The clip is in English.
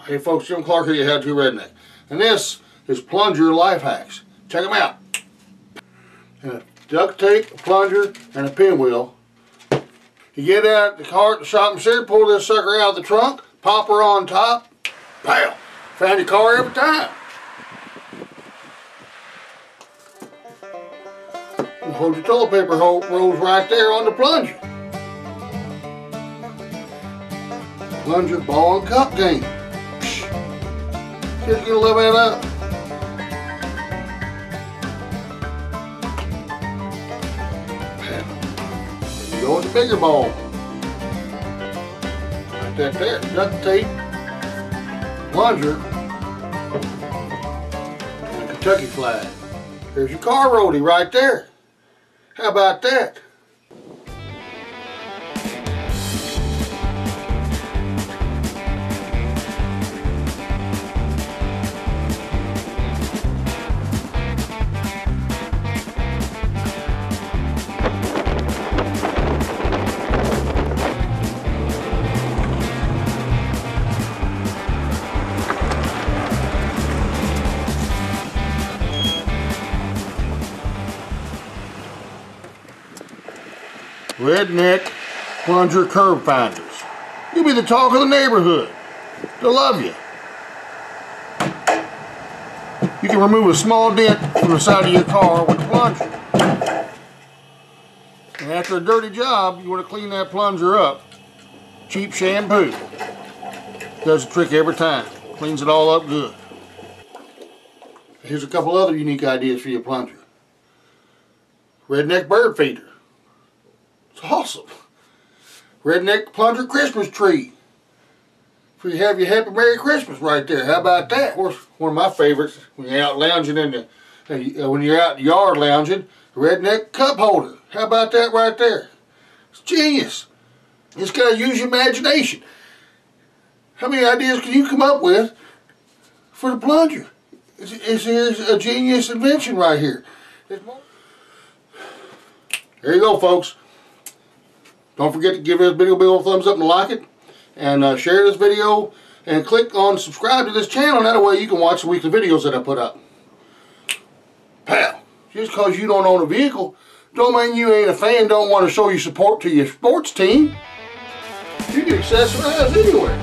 Hey folks, Jim Clark here, you had two redneck. And this is Plunger life hacks. Check them out. And a duct tape, a plunger, and a pinwheel. You get out the cart, the shopping center, pull this sucker out of the trunk, pop her on top, pow! Found your car every time. You hold your toilet paper rolls right there on the plunger. Plunger ball and cup game. Kids gonna love that up. There you go with the bigger ball. Like that there. Duct tape, plunger, and a Kentucky flag. There's your car roadie right there. How about that? Redneck plunger curb finders. You'll be the talk of the neighborhood. They'll love you. You can remove a small dent from the side of your car with the plunger. And after a dirty job, you want to clean that plunger up. Cheap shampoo. Does the trick every time. Cleans it all up good. Here's a couple other unique ideas for your plunger. Redneck bird feeder. It's awesome. Redneck plunger Christmas tree. So you have your Happy Merry Christmas right there. How about that? Of course, one of my favorites when you're out lounging in the, when you're out in the yard lounging, redneck cup holder. How about that right there? It's genius. You just gotta use your imagination. How many ideas can you come up with for the plunger? Here's a genius invention right here. There you go, folks. Don't forget to give this video a big old thumbs up and like it. And share this video. And click on subscribe to this channel. And that way you can watch the weekly videos that I put up. Pal, just because you don't own a vehicle, don't mean you ain't a fan, don't want to show your support to your sports team. You can accessorize anywhere.